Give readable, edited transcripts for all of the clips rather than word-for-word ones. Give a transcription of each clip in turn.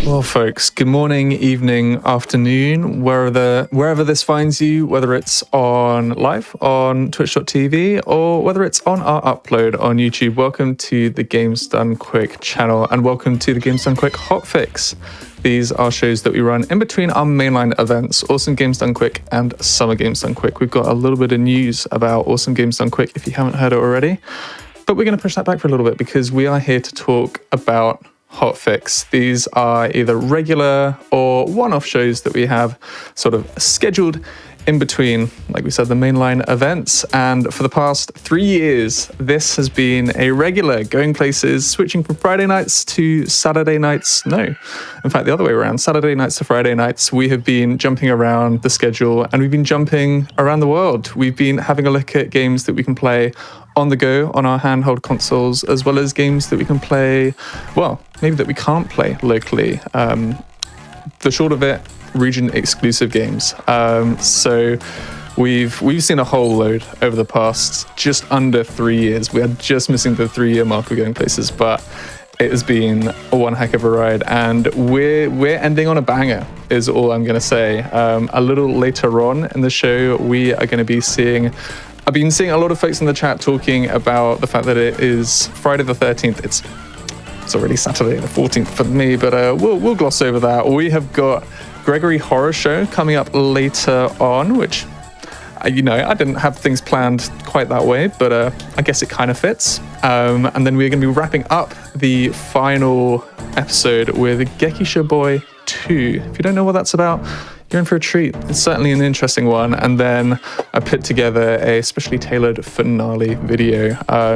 Well, folks, good morning, evening, afternoon, wherever this finds you, whether it's on live on twitch.tv or whether it's on our upload on YouTube. Welcome to the Games Done Quick channel and welcome to the Games Done Quick Hotfix. These are shows that we run in between our mainline events, Awesome Games Done Quick and Summer Games Done Quick. We've got a little bit of news about Awesome Games Done Quick if you haven't heard it already, but we're going to push that back for a little bit because we are here to talk about Hotfix. These are either regular or one-off shows that we have sort of scheduled in between, like we said, the mainline events. And for the past 3 years, this has been a regular, going places, switching from Friday nights to Saturday nights. No, in fact, the other way around, Saturday nights to Friday nights. We have been jumping around the schedule and we've been jumping around the world. We've been having a look at games that we can play on the go on our handheld consoles, as well as games that we can play, well, maybe that we can't play locally. The short of it, region exclusive games. So we've seen a whole load over the past just under 3 years. We are just missing the 3-year mark of going places, but it has been one heck of a ride, and we're ending on a banger is all I'm going to say. A little later on in the show, we are going to be seeing, I've been seeing a lot of folks in the chat talking about the fact that it is Friday the 13th. It's already Saturday the 14th for me, but we'll gloss over that. We have got Gregory Horror Show coming up later on, which, I didn't have things planned quite that way, but I guess it kind of fits. And then we're going to be wrapping up the final episode with Gekisha Boy 2. If you don't know what that's about, you're in for a treat. It's certainly an interesting one. And then I put together a specially tailored finale video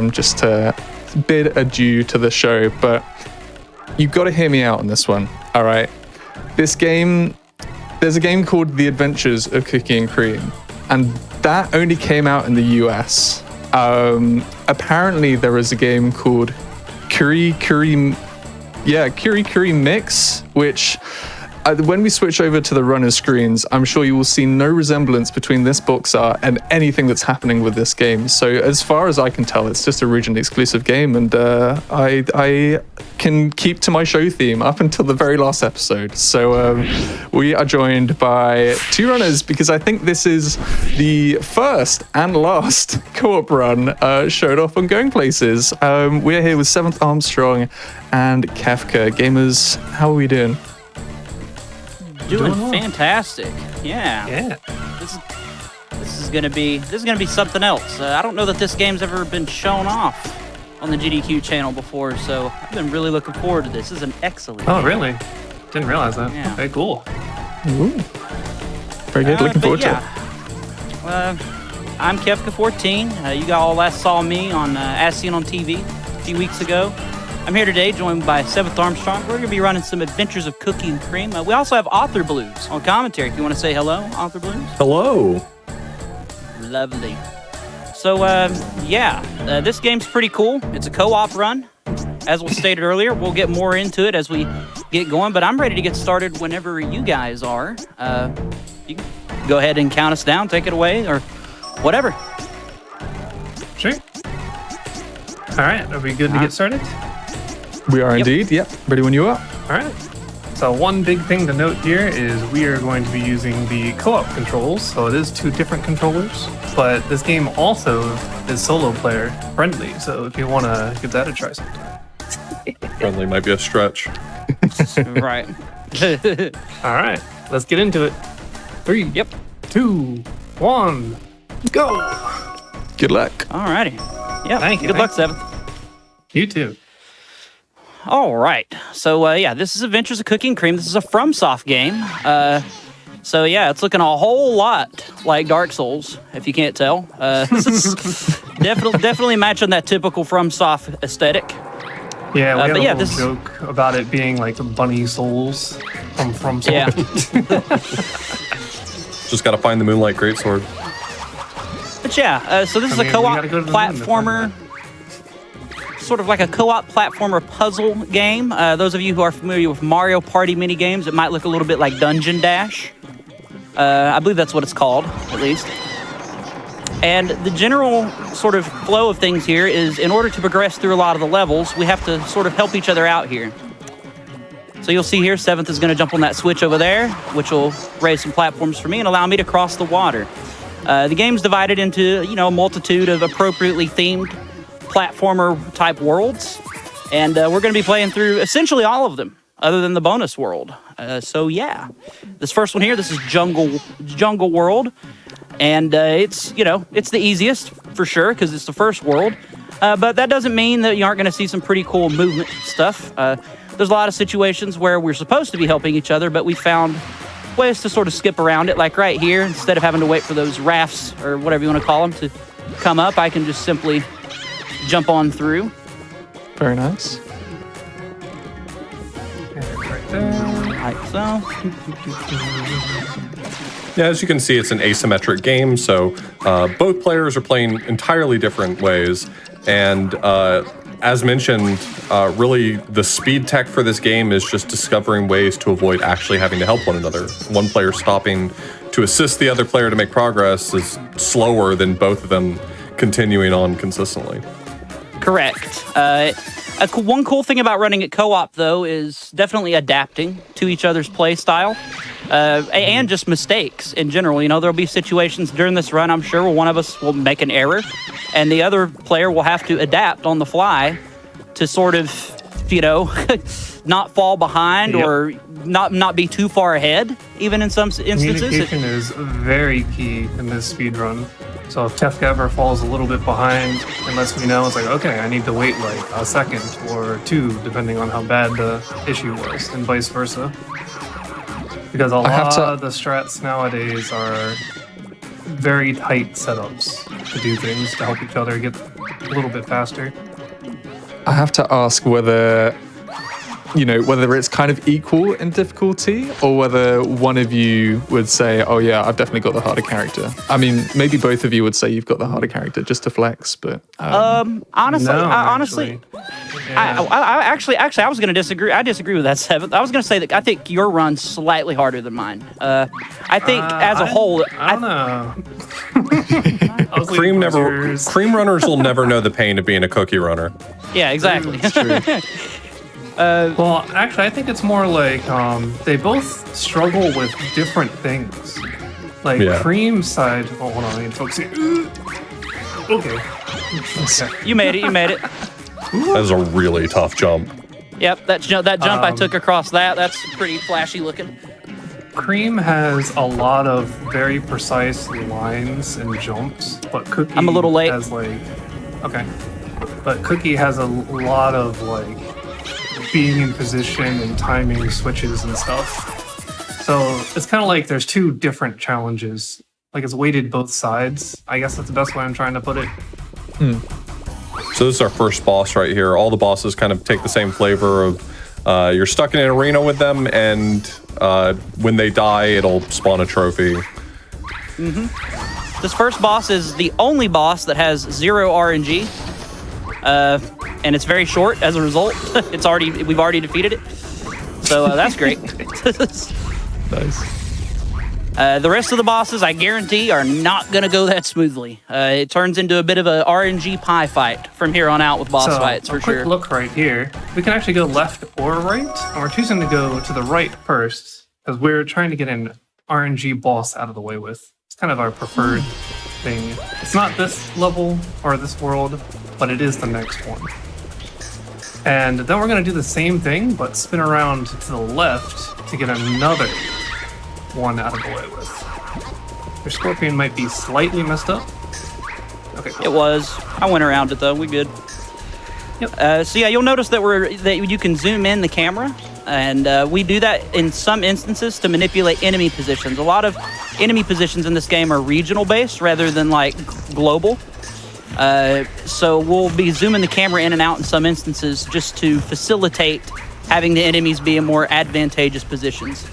just to bid adieu to the show. But you've got to hear me out on this one, all right? This game, there's a game called The Adventures of Cookie and Cream, and that only came out in the US. Apparently there is a game called Curry Mix, which when we switch over to the runner screens, I'm sure you will see no resemblance between this box art and anything that's happening with this game. So as far as I can tell, it's just a region exclusive game, and I can keep to my show theme up until the very last episode. So we are joined by two runners because I think this is the first and last co-op run showed off on Going Places. We're here with 7th Armstrong and Kefka. Gamers, how are we doing? Doing fantastic. Yeah. This is gonna be something else. I don't know that this game's ever been shown off on the GDQ channel before, so I've been really looking forward to this. This is an excellent game. Really? Didn't realize that. Yeah. Okay, cool. Ooh. Very good. Looking forward to it. I'm Kefka14. You all last saw me on As Seen on TV a few weeks ago. I'm here today, joined by 7th Armstrong. We're going to be running some Adventures of Cookie and Cream. We also have Author Blues on commentary. If you want to say hello, Author Blues. Hello. Lovely. So, this game's pretty cool. It's a co-op run. As was stated earlier, we'll get more into it as we get going, but I'm ready to get started whenever you guys are. You can go ahead and count us down, take it away, or whatever. Sure. All right, are we good to get started? We are indeed. Yep. Ready when you are. All right. So one big thing to note here is we are going to be using the co-op controls. So it is 2 different controllers, but this game also is solo player friendly. So if you want to give that a try sometime. Friendly might be a stretch. Right. All right, let's get into it. 3, 2, 1, go. Good luck. Alrighty. Yeah. Thank you. Good luck, 7th. You too. All right. So, this is Adventures of Cookie and Cream. This is a FromSoft game. It's looking a whole lot like Dark Souls, if you can't tell. Definitely matching that typical FromSoft aesthetic. Yeah, we had a little joke about it being like bunny souls from Yeah. Just got to find the Moonlight Greatsword. But so this is a co-op platformer. Sort of like a co-op platformer puzzle game. Those of you who are familiar with Mario Party minigames, it might look a little bit like Dungeon Dash. I believe that's what it's called, at least. And the general sort of flow of things here is in order to progress through a lot of the levels, we have to sort of help each other out here. So you'll see here, 7th is going to jump on that switch over there, which will raise some platforms for me and allow me to cross the water. The game's divided into, a multitude of appropriately themed platformer-type worlds, and we're going to be playing through essentially all of them, other than the bonus world. So yeah, this first one here, this is Jungle World, and it's the easiest for sure because it's the first world. But that doesn't mean that you aren't going to see some pretty cool movement stuff. There's a lot of situations where we're supposed to be helping each other, but we found ways to sort of skip around it. Like right here, instead of having to wait for those rafts or whatever you want to call them to come up, I can just simply jump on through. Very nice. Right there. Like so. Yeah, as you can see, it's an asymmetric game, so both players are playing entirely different ways. And as mentioned, really the speed tech for this game is just discovering ways to avoid actually having to help one another. One player stopping to assist the other player to make progress is slower than both of them continuing on consistently. Correct. One cool thing about running it co-op, though, is definitely adapting to each other's play style. And just mistakes in general. There'll be situations during this run, I'm sure, where one of us will make an error, and the other player will have to adapt on the fly to sort of, not fall behind or not be too far ahead, even in some instances. Communication is very key in this speed run. So if Kefka ever falls a little bit behind and lets me know, it's like, okay, I need to wait like a second or two, depending on how bad the issue was, and vice versa. Because a lot of the strats nowadays are very tight setups to do things to help each other get a little bit faster. I have to ask whether it's kind of equal in difficulty, or whether one of you would say, oh yeah, I've definitely got the harder character. I mean, maybe both of you would say you've got the harder character just to flex, but... honestly, Yeah. I was going to disagree. I disagree with that, 7th. I was going to say that I think your run's slightly harder than mine. I think as a whole... I don't know. Cream runners will never know the pain of being a cookie runner. Yeah, exactly. It's true. Well, actually, I think it's more like they both struggle with different things. Like Cream's side. Oh, hold on, I need to focus here. Okay. You made it. That was a really tough jump. Yep, that jump I took across that's pretty flashy looking. Cream has a lot of very precise lines and jumps, but Cookie I'm a little late. has but Cookie has a lot of being in position and timing switches and stuff. So it's kind of like there's two different challenges. Like it's weighted both sides. I guess that's the best way I'm trying to put it. So this is our first boss right here. All the bosses kind of take the same flavor of you're stuck in an arena with them, and when they die, it'll spawn a trophy. This first boss is the only boss that has 0 RNG. And it's very short as a result. We've already defeated it. So that's great. Nice. The rest of the bosses, I guarantee, are not going to go that smoothly. It turns into a bit of a RNG pie fight from here on out with boss fights, for sure. Quick look right here. We can actually go left or right, and we're choosing to go to the right first because we're trying to get an RNG boss out of the way with. It's kind of our preferred thing. It's not this level or this world, but it is the next one. And then we're going to do the same thing, but spin around to the left to get another one out of the way with. Your Scorpion might be slightly messed up. Okay, cool. It was. I went around it, though. We good. Yep. So yeah, you'll notice that you can zoom in the camera, and we do that in some instances to manipulate enemy positions. A lot of enemy positions in this game are regional based rather than global. So we'll be zooming the camera in and out in some instances just to facilitate having the enemies be in more advantageous positions.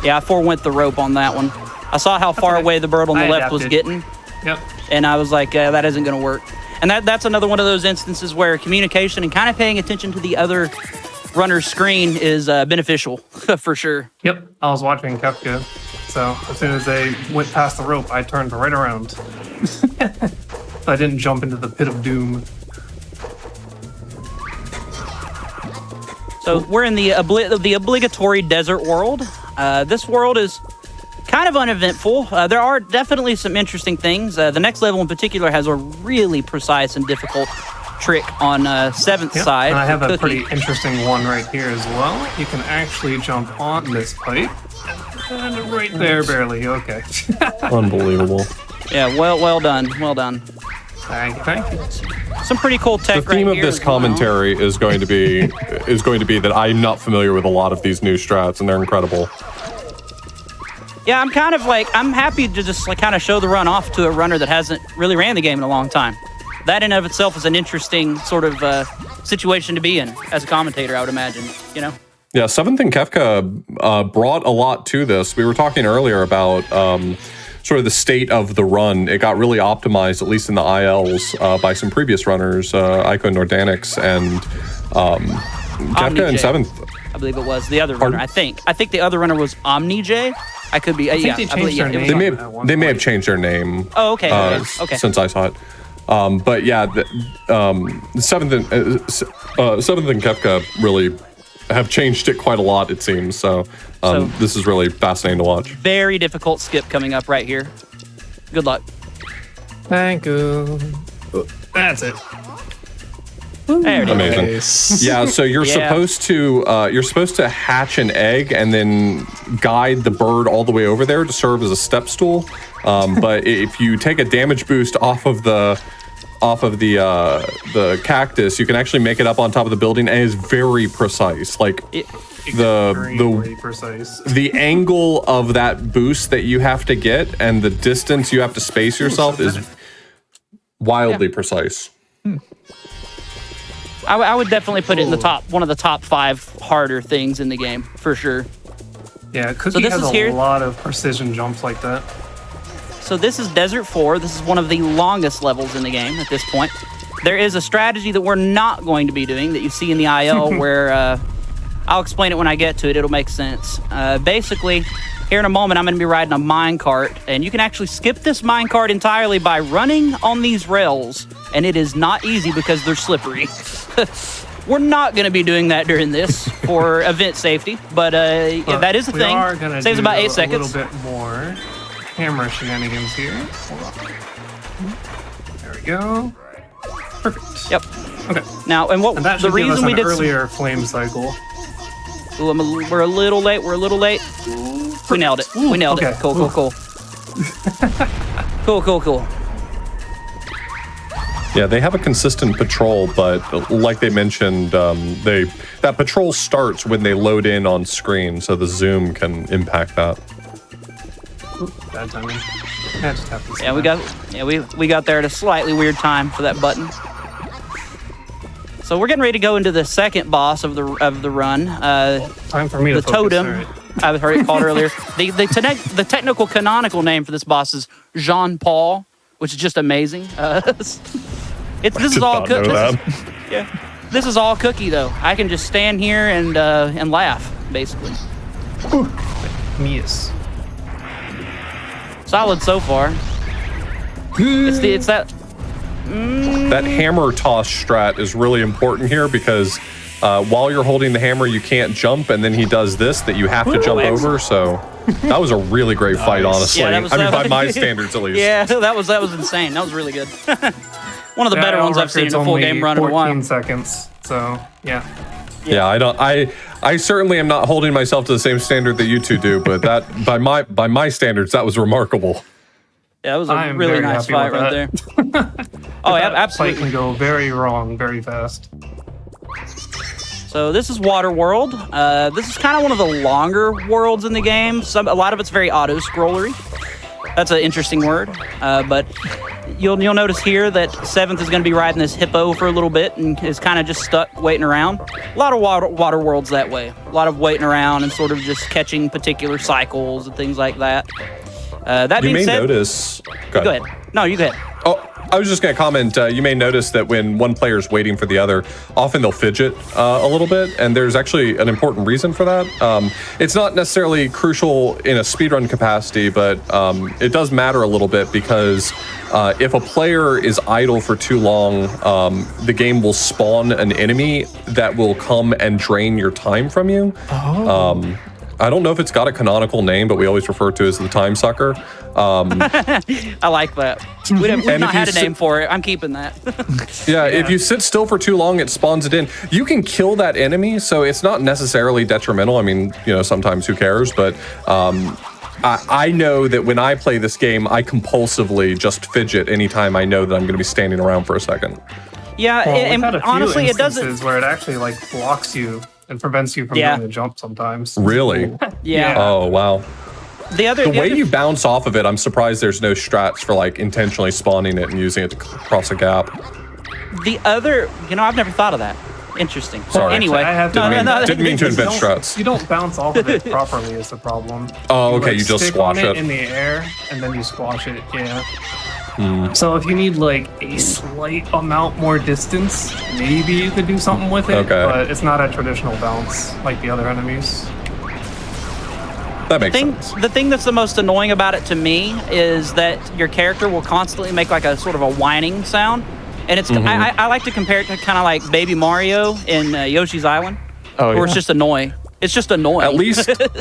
Yeah, I forewent the rope on that one. I saw how far away the bird on the left was getting. Yep. And I was like, that isn't going to work. And that's another one of those instances where communication and kind of paying attention to the other runner's screen is beneficial, for sure. Yep, I was watching Kefka. So as soon as they went past the rope, I turned right around. I didn't jump into the pit of doom. So we're in the obligatory desert world. This world is kind of uneventful. There are definitely some interesting things. The next level in particular has a really precise and difficult trick on 7th side. And I have a Cookie. pretty interesting one right here as well. You can actually jump on this pipe. And right there, barely. Okay. Unbelievable. Yeah, well done. Well done. Thank you. Some pretty cool tech The theme right of this here as well. commentary is going to be that I'm not familiar with a lot of these new strats, and they're incredible. Yeah, I'm kind of like, I'm happy to just like kind of show the run off to a runner that hasn't really ran the game in a long time. That in of itself is an interesting sort of situation to be in as a commentator, I would imagine, you know? Yeah, 7th and Kefka brought a lot to this. We were talking earlier about sort of the state of the run. It got really optimized, at least in the ILs, by some previous runners, Ico Nordanix and Kefka and 7th. I believe it was the other runner. I think the other runner was OmniJ. I could be. I think they changed their name. They may have changed their name. Oh, okay. Okay. Since I saw it. But yeah, the 7th and Kefka really have changed it quite a lot, it seems. So this is really fascinating to watch. Very difficult skip coming up right here. Good luck. Thank you. That's it. There it is. Amazing. Nice. Yeah, so you're supposed to hatch an egg and then guide the bird all the way over there to serve as a step stool. But if you take a damage boost off of the cactus, you can actually make it up on top of the building, and it's very precise. Like Very precise. the angle of that boost that you have to get and the distance you have to space yourself is wildly precise. I would definitely put it in the one of the top 5 harder things in the game for sure. Yeah, Cookie this has is a here? lot of precision jumps like that. So this is Desert 4. This is one of the longest levels in the game at this point. There is a strategy that we're not going to be doing that you see in the IL where I'll explain it when I get to it. It'll make sense. Basically, here in a moment, I'm going to be riding a minecart, and you can actually skip this minecart entirely by running on these rails, and it is not easy because they're slippery. We're not going to be doing that during this for event safety, but yeah, that is a thing. We are going to Saves do about 8 a seconds. little bit more camera shenanigans here. Hold on. There we go. Perfect. Yep. Okay. Now, and what And that the should give us reason we an did earlier flame cycle. Ooh, we're a little late. We're a little late. We nailed it. We nailed okay. it. Cool. Cool. Yeah, they have a consistent patrol, but like they mentioned, that patrol starts when they load in on screen, so the zoom can impact that. Bad timing. I just have to say Yeah, we got there at a slightly weird time for that button. So we're getting ready to go into the second boss of the run. time for me to The focus. totem. All right. I've heard it called earlier. The technical canonical name for this boss is Jean Paul, which is just amazing. This is all Cookie. Yeah, this is all Cookie though. I can just stand here and laugh basically. Yes. Solid so far. It's that. That hammer toss strat is really important here because while you're holding the hammer, you can't jump, and then he does this that you have to jump over. So that was a really great fight, honestly. Yeah, by my standards, at least. Yeah, that was insane. That was really good. One of the better ones I've seen in a full game run in a 14 while. seconds. So yeah. Yeah, I certainly am not holding myself to the same standard that you two do, but that by my standards, that was remarkable. Yeah, that was a I'm really very nice happy fight with right there. Oh, yeah, Fight absolutely. can go very wrong very fast. So this is Water World. This is kind of one of the longer worlds in the game. A lot of it's very auto-scrollery. That's an interesting word. But you'll notice here that 7th is going to be riding this hippo for a little bit and is kind of just stuck waiting around. A lot of water worlds that way. A lot of waiting around and sort of just catching particular cycles and things like that. That You being may said, notice. go ahead. No, you go ahead. Oh, I was just going to comment, you may notice that when one player is waiting for the other, often they'll fidget a little bit, and there's actually an important reason for that. It's not necessarily crucial in a speedrun capacity, but it does matter a little bit because if a player is idle for too long, the game will spawn an enemy that will come and drain your time from you. Oh. I don't know if it's got a canonical name, but we always refer to it as the time sucker. I like that. We've not had a name for it. I'm keeping that. Yeah, if you sit still for too long, it spawns it in. You can kill that enemy, so it's not necessarily detrimental. I mean, sometimes who cares? But I know that when I play this game, I compulsively just fidget anytime I know that I'm going to be standing around for a second. Yeah, and honestly, it doesn't. Where it actually blocks you and prevents you from doing the jump sometimes. Really? Yeah. Oh, wow. The way you bounce off of it, I'm surprised there's no strats for intentionally spawning it and using it to cross a gap. The other, I've never thought of that. Interesting. Sorry. Anyway, didn't mean to invent strats. You don't bounce off of it properly is the problem. Oh, okay, you just squash it in the air and then you squash it, So if you need a slight amount more distance, maybe you could do something with it, but it's not a traditional bounce like the other enemies. That makes sense. The thing that's the most annoying about it to me is that your character will constantly make a sort of a whining sound. And it's I like to compare it to kind of like Baby Mario in Yoshi's Island, where it's just annoying. It's just annoying.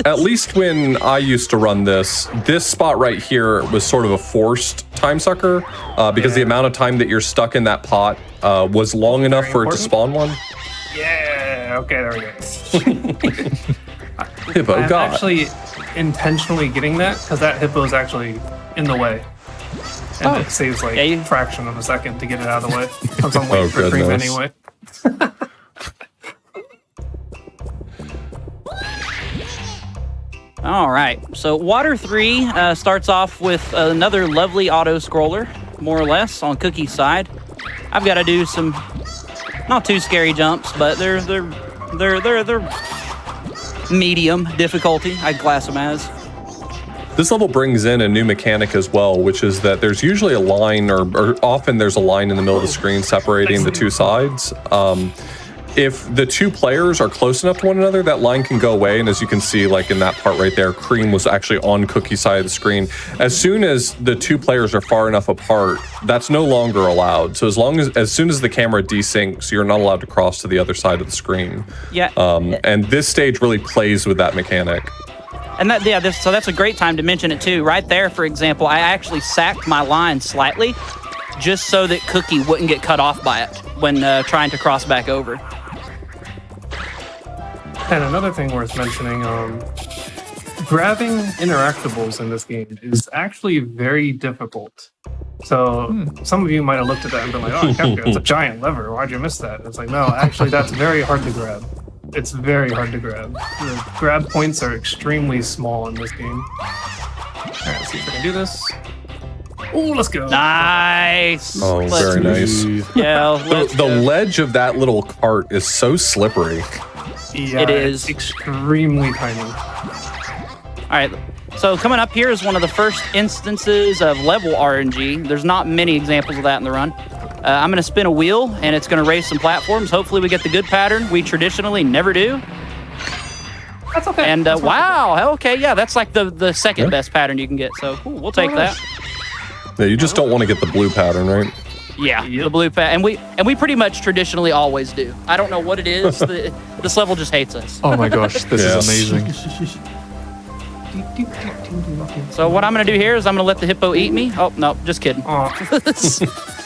At least when I used to run this spot right here was sort of a forced time sucker because the amount of time that you're stuck in that pot was long enough for it to spawn one. Yeah, okay, there we go. Hippo, I'm actually intentionally getting that because that hippo is actually in the way. And it saves a fraction of a second to get it out of the way. Because I'm waiting for Cream anyway. All right, so Water 3 starts off with another lovely auto scroller, more or less, on Cookie's side. I've got to do some not too scary jumps, but they're medium difficulty, I'd class them as. This level brings in a new mechanic as well, which is that there's usually a line, or often there's a line in the middle of the screen separating the two sides. If the two players are close enough to one another, that line can go away. And as you can see, in that part right there, Cream was actually on Cookie's side of the screen. As soon as the two players are far enough apart, that's no longer allowed. So as soon as the camera desyncs, you're not allowed to cross to the other side of the screen. Yeah. And this stage really plays with that mechanic. And so that's a great time to mention it too. Right there, for example, I actually sacked my line slightly just so that Cookie wouldn't get cut off by it when trying to cross back over. And another thing worth mentioning, grabbing interactables in this game is actually very difficult. So some of you might have looked at that and been like, oh, Kefka, it's a giant lever. Why'd you miss that? It's like, no, actually, that's very hard to grab. It's very hard to grab. The grab points are extremely small in this game. All right, let's see if I can do this. Oh, let's go. Nice. Oh, very nice. Yeah. The ledge of that little cart is so slippery. Yeah, it is. It's extremely tiny. All right. So coming up here is one of the first instances of level RNG. There's not many examples of that in the run. I'm going to spin a wheel, and it's going to raise some platforms. Hopefully we get the good pattern. We traditionally never do. That's okay. And wow, okay, yeah, that's like the second best pattern you can get. So cool, we'll take that. Yeah, you just don't want to get the blue pattern, right? Yeah, the blue pattern, and we pretty much traditionally always do. I don't know what it is. This level just hates us. Oh my gosh, this is amazing. So what I'm going to do here is I'm going to let the hippo eat me. Oh no, just kidding.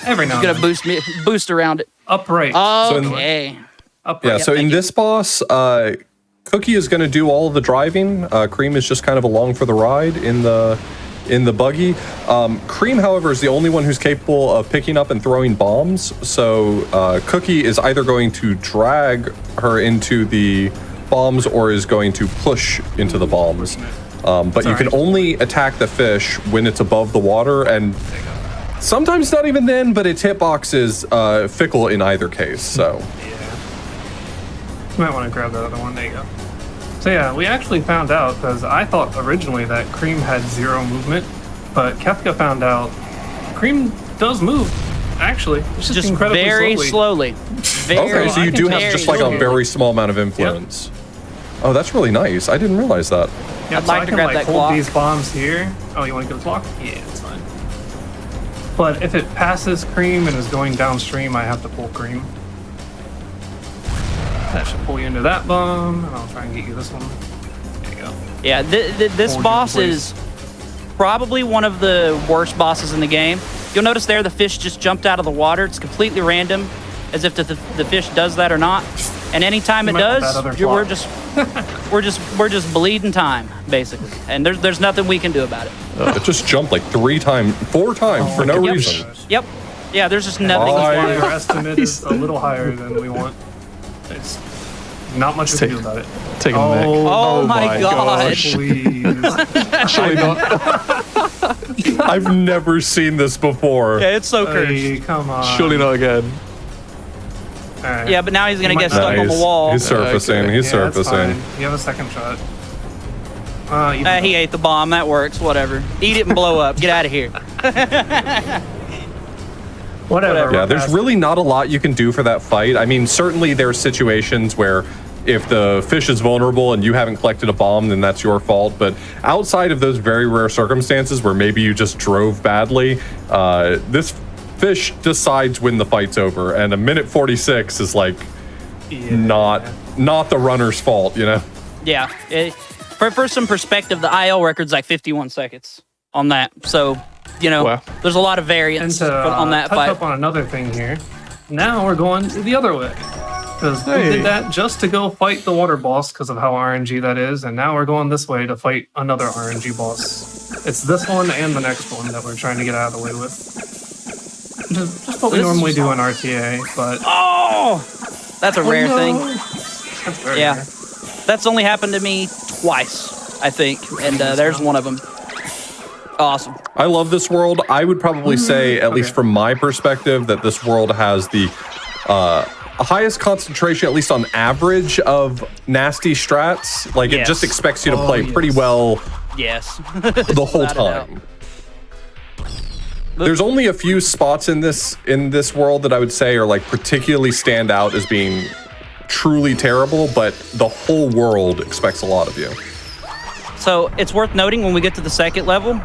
Every now and then. Going to boost around it. Upright. Okay. Upright. Yeah. So in this boss, Cookie is going to do all of the driving. Cream is just kind of along for the ride in the buggy. Cream, however, is the only one who's capable of picking up and throwing bombs. So Cookie is either going to drag her into the bombs or is going to push into the bombs. But you can only attack the fish when it's above the water, and sometimes not even then, but its hitbox is fickle in either case, so. Yeah. You might want to grab that other one. There you go. So yeah, we actually found out, because I thought originally that Cream had 0 movement, but Kefka found out Cream does move. Actually, it's just incredibly very slowly. Okay, so you do have just like a very small amount of influence. Yep. Oh, that's really nice. I didn't realize that. Yeah, I'd like to grab that hold clock. these bombs here. Oh, you want to get the clock? Yeah, it's fine. But if it passes cream and is going downstream, I have to pull cream. That should pull you into that bomb, and I'll try and get you this one. There you go. Yeah, this boss is probably one of the worst bosses in the game. You'll notice there the fish just jumped out of the water. It's completely random, as if the fish does that or not. And anytime it does, we're just bleeding time, basically. And there's nothing we can do about it. It just jumped like 4 times for no reason. Yep. Yeah, there's just nothing. Your estimate is a little higher than we want. It's not much we can do about it. Take a mic. Oh my gosh. Please. Surely not. I've never seen this before. Yeah, it's so cursed. Hey, come on. Surely not again. Right. Yeah, but now he's gonna get stuck on the wall. He's surfacing. Okay. He's surfacing. You have a second shot. He ate the bomb. That works. Whatever. Eat it and blow up. Get out of here. Whatever. Yeah, there's really not a lot you can do for that fight. I mean, certainly there are situations where if the fish is vulnerable and you haven't collected a bomb, then that's your fault. But outside of those very rare circumstances where maybe you just drove badly, this fish decides when the fight's over. And a minute 46 is like not the runner's fault, you know? Yeah. For some perspective, the IL record's like 51 seconds on that. So, you know, Wow. there's a lot of variance on that touch fight. up on another thing here. Now we're going the other way. Because we did that just to go fight the water boss because of how RNG that is, and now we're going this way to fight another RNG boss. It's this one and the next one that we're trying to get out of the way with. Just what we normally do in RTA, but... Oh! That's a rare thing. That's very Yeah. rare. That's only happened to me twice, I think. And there's one of them. Awesome. I love this world. I would probably say, at least from my perspective, that this world has the highest concentration, at least on average, of nasty strats. Like, it just expects you to play pretty well Yes. the whole time. There's only a few spots in this world that I would say are like particularly stand out as being truly terrible, but the whole world expects a lot of you. So it's worth noting when we get to the second level,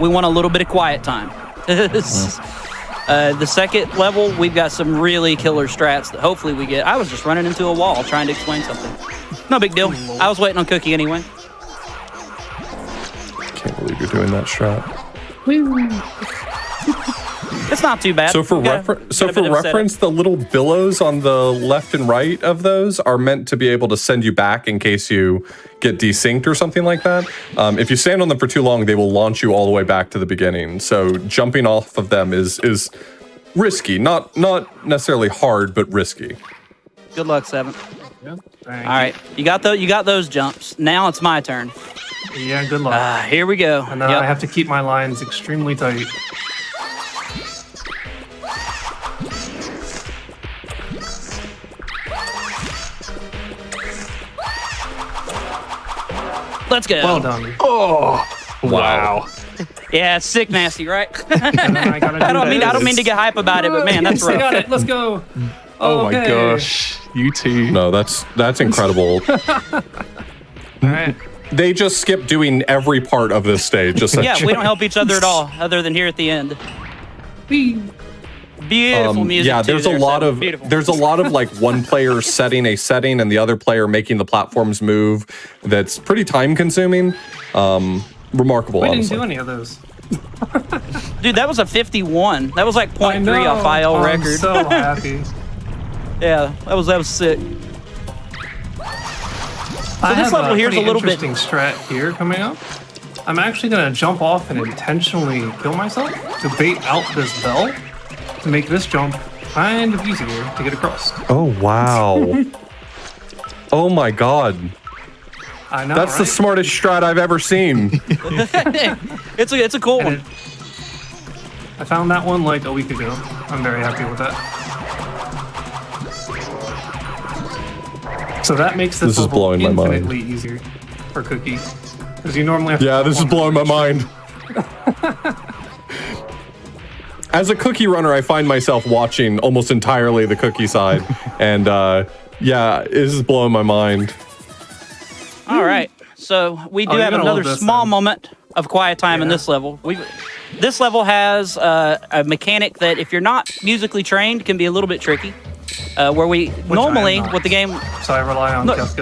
we want a little bit of quiet time. The second level, we've got some really killer strats that hopefully we get. I was just running into a wall trying to explain something. No big deal. I was waiting on Cookie anyway. Can't believe you're doing that strat. It's not too bad. So for reference, the little billows on the left and right of those are meant to be able to send you back in case you get desynced or something like that. If you stand on them for too long, they will launch you all the way back to the beginning. So jumping off of them is risky, not necessarily hard, but risky. Good luck, Seven. Yeah, all right, you got those jumps. Now it's my turn. Yeah, good luck. Here we go. And then I have to keep my lines extremely tight. Let's go. Well done. Oh, wow. Yeah, it's sick nasty, right? I don't mean to get hype about it, but man, that's rough. Got it. Let's go. Oh my gosh. You too. No, that's incredible. All right. They just skip doing every part of this stage. Just like, Yeah, we don't help each other at all, other than here at the end. Beautiful music. Yeah, there's a lot of like one player setting a setting and the other player making the platforms move. That's pretty time consuming. Remarkable. We didn't honestly. do any of those. Dude, that was a 51. That was like 0.3 off IL record. I'm so happy. Yeah, that was sick. So this level here's a little bit interesting strat here coming up. I'm actually gonna jump off and intentionally kill myself to bait out this bell to make this jump kind of easier to get across. Oh wow! Oh my god! I know. That's the smartest strat I've ever seen. It's a cool one. I found that one like a week ago. I'm very happy with that. So that makes this is blowing my mind. infinitely easier for Cookie. Because you normally have to Yeah, this is blowing my mind. as a cookie runner, I find myself watching almost entirely the cookie side, and yeah, this is blowing my mind. All right, so we do have another small moment of quiet time in this level. This level has a mechanic that, if you're not musically trained, can be a little bit tricky. Where we normally with the game, so I rely on Gus.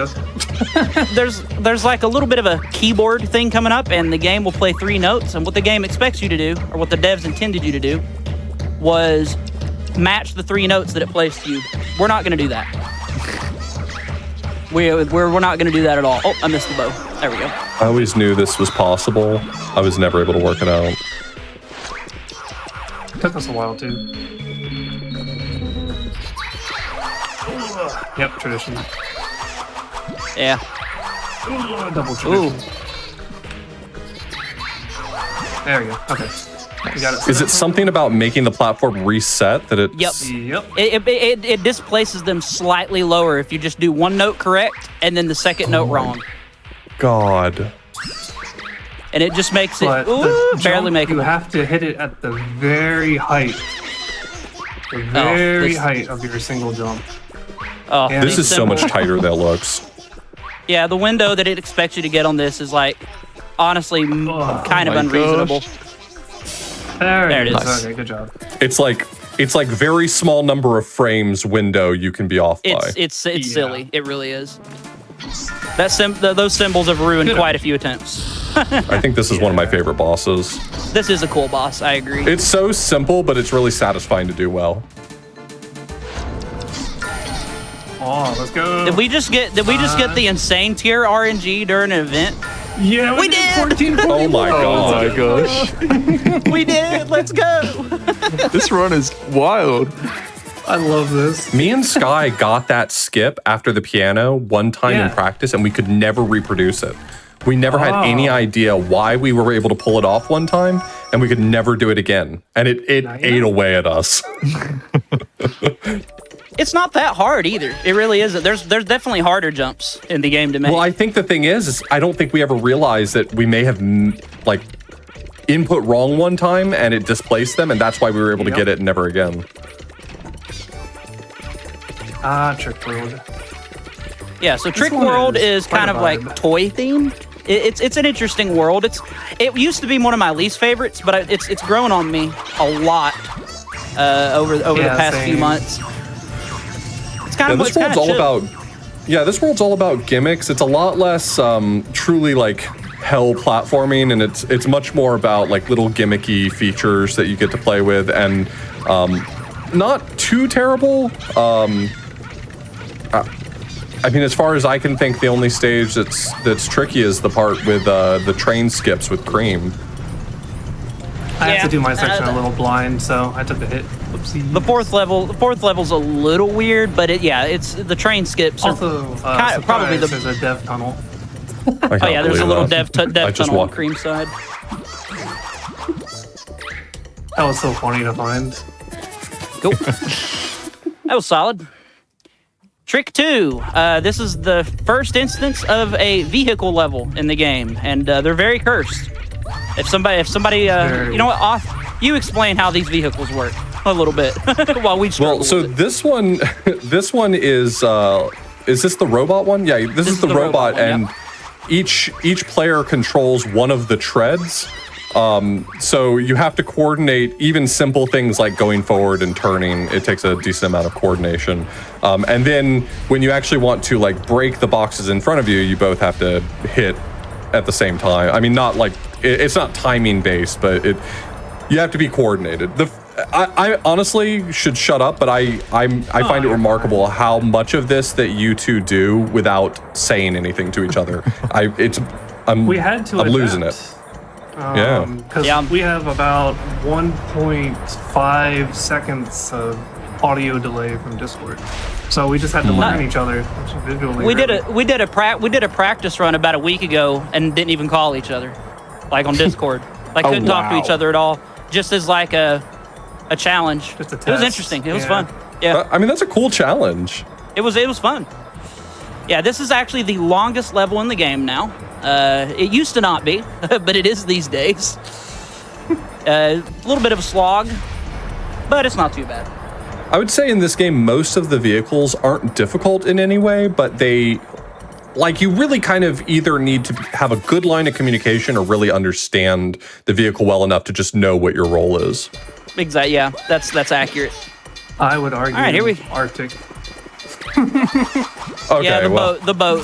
there's like a little bit of a keyboard thing coming up, and the game will play 3 notes. And what the game expects you to do, or what the devs intended you to do, was match the 3 notes that it plays to you. We're not going to do that. We're not going to do that at all. Oh, I missed the bow. There we go. I always knew this was possible. I was never able to work it out. Took us a while too. Yep, tradition. Yeah. Double tradition. There we go. Okay. You got it. Is it something about making the platform reset that it? Yep. It displaces them slightly lower if you just do 1 note correct and then the second note wrong. God. And it just makes it barely makeable. You have to hit it at the very height. The very height of your single jump. Oh, this is so much tighter than it looks. Yeah, the window that it expects you to get on this is like, honestly, kind of unreasonable. There it is. Nice. Okay, good job. It's like very small number of frames window you can be off by. It's silly. It really is. Those symbols have ruined quite a few attempts. I think this is one of my favorite bosses. This is a cool boss. I agree. It's so simple, but it's really satisfying to do well. Oh, let's go. Did we just get the insane tier RNG during an event? Yeah, we did. 14 Oh my god. Oh my gosh. We did. Let's go. This run is wild. I love this. Me and Sky got that skip after the piano one time in practice, and we could never reproduce it. We never had any idea why we were able to pull it off one time, and we could never do it again. And it ate away at us. It's not that hard either. It really isn't. There's definitely harder jumps in the game to make. Well, I think the thing is I don't think we ever realized that we may have like input wrong one time and it displaced them, and that's why we were able to get it and never again. Trick World. Yeah, so Trick World is kind of like toy themed. It's an interesting world. It used to be one of my least favorites, but it's grown on me a lot over the past few months. It's kind of this world's all about. Yeah, this world's all about gimmicks. It's a lot less truly like hell platforming, and it's much more about like little gimmicky features that you get to play with, and not too terrible. I mean, as far as I can think, the only stage that's tricky is the part with the train skips with Cream. I have to do my section a little blind, so I took the hit. Oopsie. The fourth level's a little weird, but it's the train skips. Also, probably there's a dev tunnel. Oh yeah, there's a little dev tunnel on Cream side. That was so funny to find. Cool. That was solid. Trick 2. This is the first instance of a vehicle level in the game, and they're very cursed. If somebody, you know what, you explain how these vehicles work a little bit while we struggle. Well, so this one is this the robot one? Yeah, this is the robot, one, and each player controls one of the treads. So you have to coordinate even simple things like going forward and turning. It takes a decent amount of coordination. And then when you actually want to like break the boxes in front of you, you both have to hit at the same time. I mean, not like it's not timing based, but you have to be coordinated. I honestly should shut up, but I find it remarkable how much of this that you two do without saying anything to each other. I'm losing it. Because we have about 1.5 seconds of audio delay from Discord, so we just had to learn each other visually. We did a practice run about a week ago and didn't even call each other, like on Discord. Like couldn't talk to each other at all, just as like a challenge. Just a test. It was interesting. It was fun. Yeah. I mean, that's a cool challenge. It was fun. Yeah, this is actually the longest level in the game now. It used to not be, but it is these days. A little bit of a slog. but it's not too bad. I would say in this game, most of the vehicles aren't difficult in any way, but they, like, you really kind of either need to have a good line of communication or really understand the vehicle well enough to just know what your role is. Exactly. Yeah, that's accurate. I would argue. All right, here we Arctic. Okay, yeah, well, the boat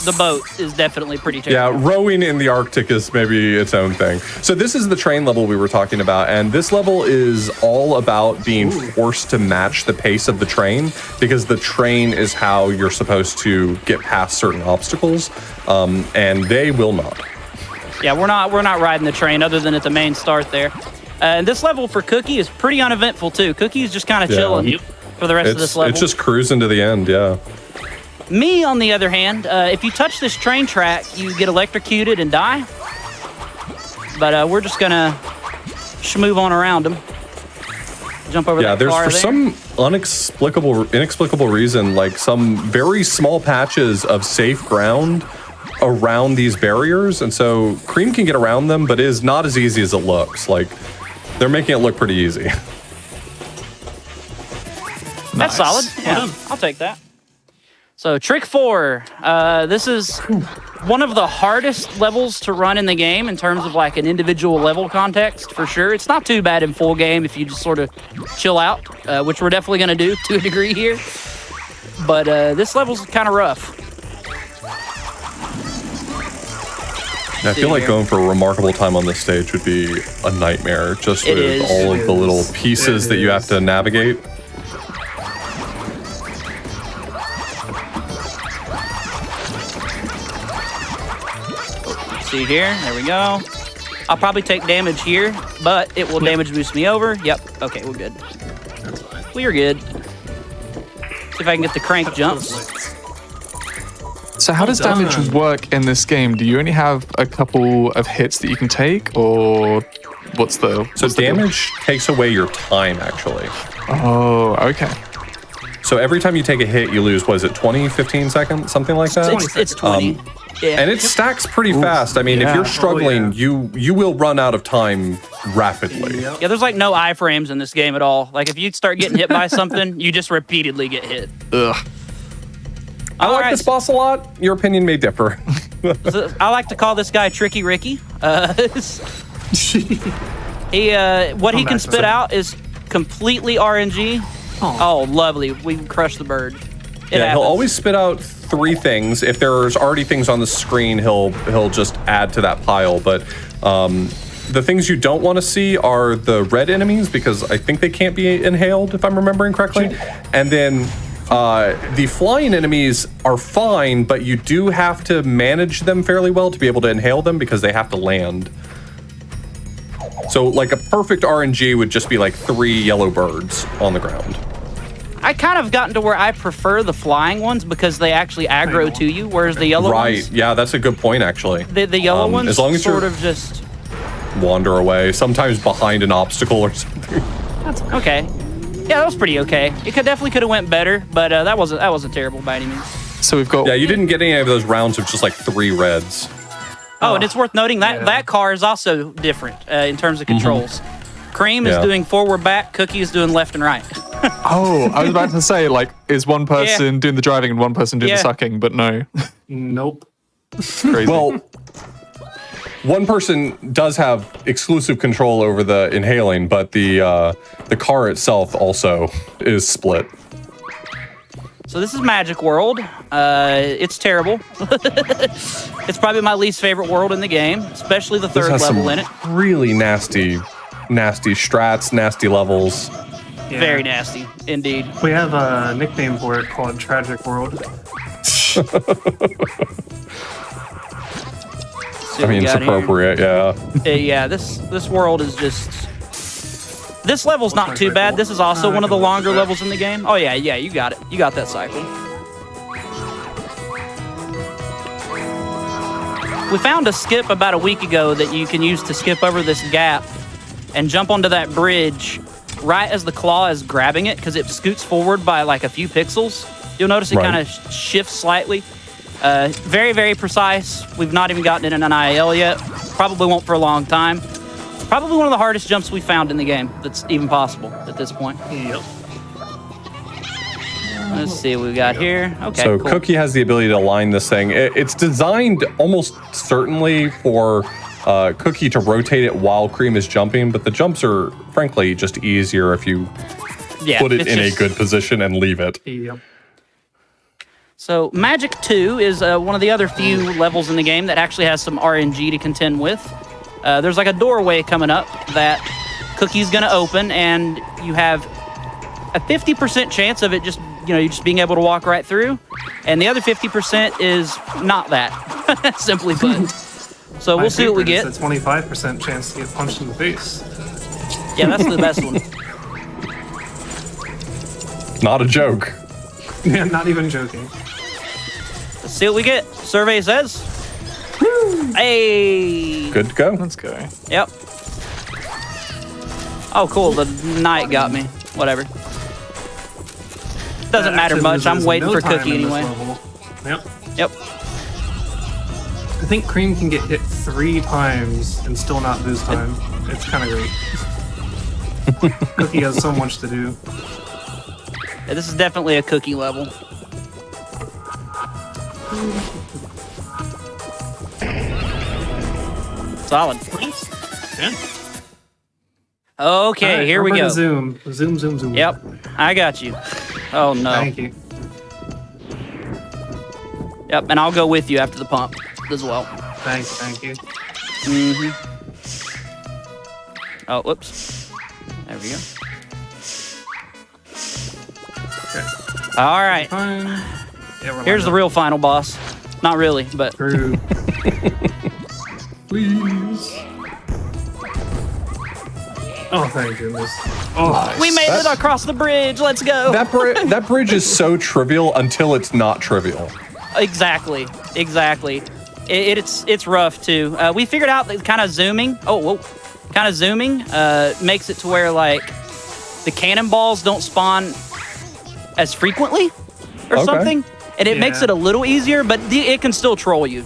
is definitely pretty terrible. yeah, rowing in the Arctic is maybe its own thing. So this is the train level we were talking about, and this level is all about being forced to match the pace of the train, because the train is how you're supposed to get past certain obstacles, and they will not. Yeah, we're not riding the train other than at the main start there. And this level for Cookie is pretty uneventful too. Cookie's just kind of chilling for the rest of this level. It's just cruising to the end, yeah. Me, on the other hand, if you touch this train track, you get electrocuted and die. But we're just gonna schmove on around them. Jump over that car there. Yeah, there's for some inexplicable reason, like some very small patches of safe ground around these barriers, and so Cream can get around them, but it is not as easy as it looks. Like, they're making it look pretty easy. That's solid. Yeah, I'll take that. So trick 4, this is one of the hardest levels to run in the game in terms of like an individual level context, for sure. It's not too bad in full game if you just sort of chill out, which we're definitely going to do to a degree here. But this level's kind of rough. I feel like going for a remarkable time on this stage would be a nightmare, just with all of the little pieces that you have to navigate. See here, there we go. I'll probably take damage here, but it will damage boost me over. Yep, okay, we're good. We're good. See if I can get the crank jumps. So how does damage work in this game? Do you only have a couple of hits that you can take, or what's the... So damage takes away your time, actually. Oh, okay. So every time you take a hit, you lose, what is it, 20, 15 seconds? Something like that? It's 20. Yeah. And it stacks pretty fast. I mean, if you're struggling, you will run out of time rapidly. Yeah, there's like no iframes in this game at all. Like if you start getting hit by something, you just repeatedly get hit. Ugh. I like this boss a lot. Your opinion may differ. I like to call this guy Tricky Ricky. What he can spit out is completely RNG. Oh, lovely. We crushed the bird. He'll always spit out 3 things. If there's already things on the screen, he'll just add to that pile. But the things you don't want to see are the red enemies, because I think they can't be inhaled, if I'm remembering correctly. And then the flying enemies are fine, but you do have to manage them fairly well to be able to inhale them, because they have to land. So like a perfect RNG would just be like 3 yellow birds on the ground. I kind of gotten to where I prefer the flying ones because they actually aggro to you, whereas the yellow ones... Right, yeah, that's a good point, actually. The yellow ones as long as sort of just... wander away, sometimes behind an obstacle or something. That's okay. Yeah, that was pretty okay. It definitely could have went better, but that wasn't terrible by any means. So we've got... Yeah, you didn't get any of those rounds of just like 3 reds. Oh, and it's worth noting that car is also different in terms of controls. Cream is doing forward, back. Cookie is doing left and right. Oh, I was about to say, like, is one person doing the driving and one person doing the sucking, but no. Nope. Crazy. Well, one person does have exclusive control over the inhaling, but the car itself also is split. So this is Magic World. It's terrible. It's probably my least favorite world in the game, especially the third level in it. Really nasty strats, nasty levels. Yeah. Very nasty, indeed. We have a nickname for it called Tragic World. I mean, it's appropriate, yeah, this world is just... This level's not too bad. This is also one of the longer levels in the game. Oh, yeah, you got it. You got that cycle. We found a skip about a week ago that you can use to skip over this gap and jump onto that bridge right as the claw is grabbing it, because it scoots forward by like a few pixels. You'll notice it kind of shifts slightly. Very, very precise. We've not even gotten it in an IL yet. Probably won't for a long time. Probably one of the hardest jumps we found in the game that's even possible at this point. Yep. Let's see what we got here. Okay, So cool. Cookie has the ability to line this thing. It's designed almost certainly for Cookie to rotate it while Cream is jumping, but the jumps are frankly just easier if you put it in a good position and leave it. Yep. So Magic 2 is one of the other few levels in the game that actually has some RNG to contend with. There's like a doorway coming up that Cookie's gonna open, and you have a 50% chance of it just, you just being able to walk right through, and the other 50% is not that, simply put. So we'll see what we get. It's a 25% chance to get punched in the face. Yeah, that's the best one. Not a joke. Yeah, not even joking. Let's see what we get. Survey says. Woo! Hey. Good to go. Let's go. Yep. Oh, cool. The knight got me. Whatever. Doesn't matter much. I'm waiting for Cookie anyway. Yep. Yep. I think Cream can get hit 3 times and still not lose time. It's kind of great. Cookie has so much to do. Yeah, this is definitely a Cookie level. Solid. Yeah. Okay, here we go. Zoom. Zoom, zoom, zoom. Yep, I got you. Oh no. Thank you. Yep, and I'll go with you after the pump as well. Thank you. Mm-hmm. Oh, whoops. There we go. Okay. All right. Fine. Yeah, Here's the real final boss. Not really, but Through. Please. Oh, thank goodness. Oh, we made it across the bridge. Let's go. That bridge is so trivial until it's not trivial. Exactly. It's rough too. We figured out that kind of zooming. Kind of zooming makes it to where like the cannonballs don't spawn as frequently or something, and it makes it a little easier. But it can still troll you,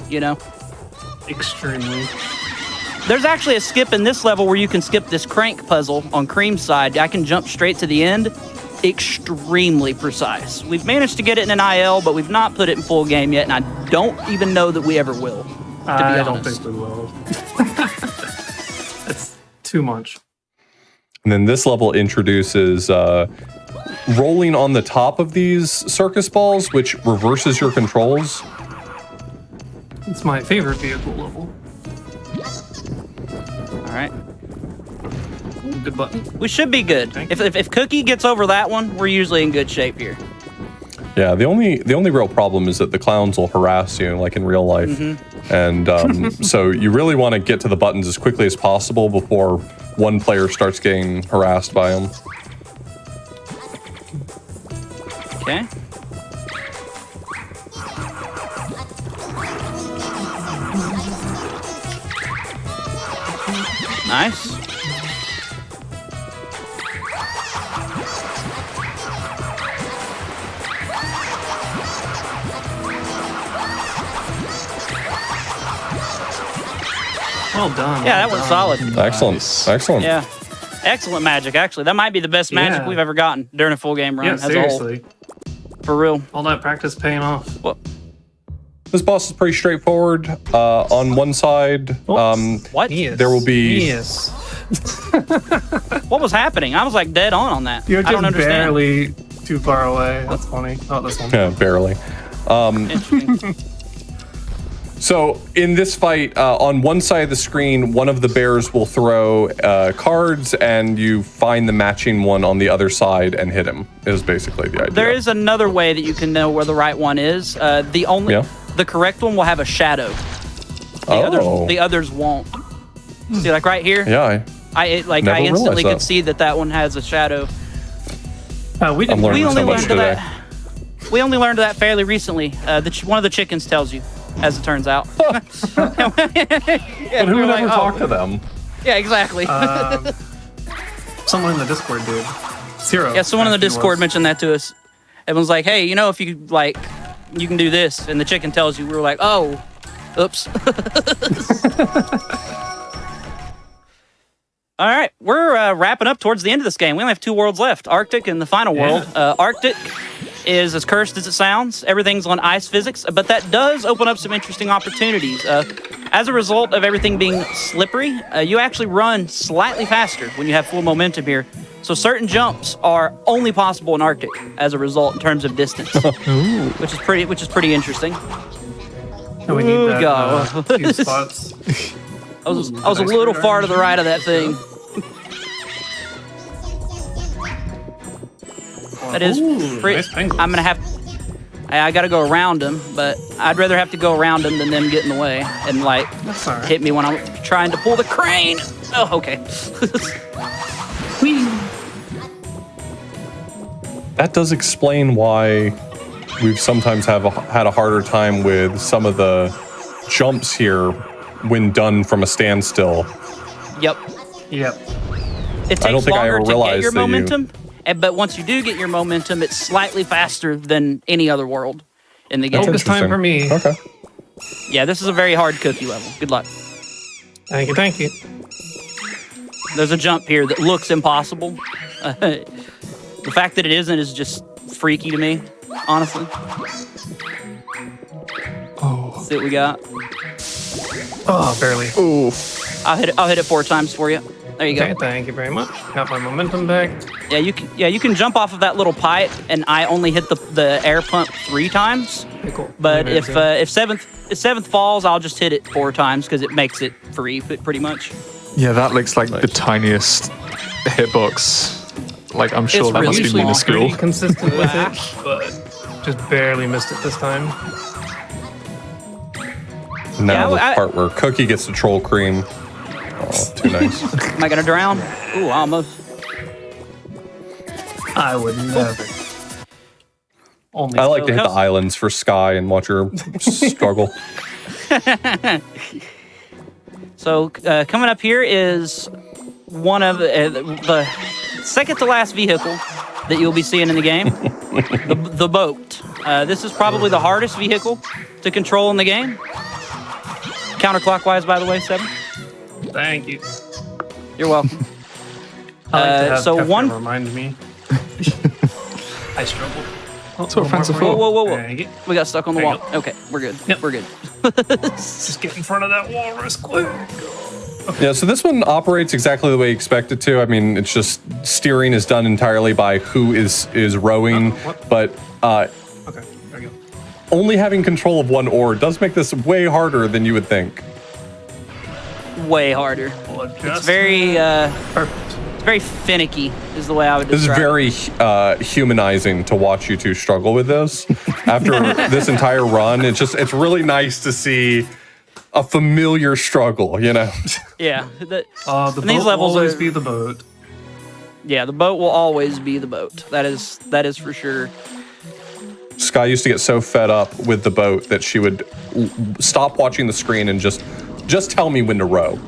Extremely. There's actually a skip in this level where you can skip this crank puzzle on Cream's side. I can jump straight to the end. Extremely precise. We've managed to get it in an IL, but we've not put it in full game yet, and I don't even know that we ever will, to be honest. I don't think we will. It's too much. And then this level introduces rolling on the top of these circus balls, which reverses your controls. It's my favorite vehicle level. All right. Good button. We should be good. If Cookie gets over that one, we're usually in good shape here. Yeah, the only real problem is that the clowns will harass you, like in real life. Mm-hmm. And so you really want to get to the buttons as quickly as possible before one player starts getting harassed by them. Okay. Nice. Well done. Yeah, that was solid. Excellent. Yeah. Excellent magic, actually. That might be the best magic we've ever gotten during a full game run as a whole. Seriously. For real. All that practice paying off. What? This boss is pretty straightforward. On one side, What? Yes. there will be... Yes. What was happening? I was like dead on that. You're I don't just understand. barely too far away. That's funny. Oh, this one. Yeah, barely. Interesting. So in this fight, on one side of the screen, one of the bears will throw cards, and you find the matching one on the other side and hit him. Is basically the idea. There is another way that you can know where the right one is. The correct one will have a shadow. The others won't. See, like right here. Yeah. I instantly could see that one has a shadow. We didn't. learning We only so much learned today. that. We only learned that fairly recently. One of the chickens tells you, as it turns out. But who would ever talk to them? Yeah, exactly. Someone in the Discord did. Zero. Yeah, someone in the Discord mentioned that to us. Everyone's like, hey, if you you can do this, and the chicken tells you. We were like, oh, oops. All right, we're wrapping up towards the end of this game. We only have 2 worlds left, Arctic and the final world. Arctic is as cursed as it sounds. Everything's on ice physics, but that does open up some interesting opportunities. As a result of everything being slippery, you actually run slightly faster when you have full momentum here. So certain jumps are only possible in Arctic as a result in terms of distance, which is pretty interesting. And we need that, Go. few spots. I was a little far to the right of that thing. That is pretty. Nice penguins. I'm gonna have. I gotta go around them, but I'd rather have to go around them than them get in the way and like That's all right. hit me when I'm trying to pull the crane. Oh, okay. That does explain why we've sometimes had a harder time with some of the jumps here when done from a standstill. Yep. Yep. It takes I don't think I longer ever to get realized your that you- momentum, but once you do get your momentum, it's slightly faster than any other world in the game. Nope, this time for me. Okay. Yeah, this is a very hard cookie level. Good luck. Thank you, thank you. There's a jump here that looks impossible. The fact that it isn't is just freaky to me, honestly. Oh. Let's see what we got. Oh, barely. Ooh. I'll hit it 4 times for you. There you Okay, go. thank you very much. Got my momentum back. Yeah, you can jump off of that little pipe, and I only hit the air pump 3 times. Okay, cool. But Very if good. if seventh falls, I'll just hit it 4 times because it makes it free, pretty much. Yeah, that looks like the tiniest hitbox. Like, I'm sure It's that really must be small. minuscule. Pretty consistent with it, but just barely missed it this time. Now Yeah, the I- part where Cookie gets the troll cream. Oh, too nice. Am I gonna drown? Ooh, almost. I would never. Only I like to hit the Coast- islands for Sky and watch her struggle. So coming up here is one of the second to last vehicle that you'll be seeing in the game, the boat. This is probably the hardest vehicle to control in the game. Counterclockwise, by the way, 7. Thank you. You're welcome. I like to have so Kefka one- remind me. I struggle. That's what friends are Whoa, for. whoa, whoa, whoa. Thank you. We got stuck on the There you wall. Okay, we're good. Yep. We're good. Just get in front of that walrus quick. Yeah, so this one operates exactly the way you expect it to. I mean, it's just steering is done entirely by who is rowing, What? but Okay, there we go. only having control of one oar does make this way harder than you would think. Way harder. We'll It's adjust. very Perfect. it's very finicky is the way I would This is describe it. very humanizing to watch you two struggle with this. After this entire run, it's really nice to see a familiar struggle, you know? Yeah. The and boat these will levels always are- be the boat. Yeah, the boat will always be the boat. That is for sure. Sky used to get so fed up with the boat that she would stop watching the screen and just tell me when to row.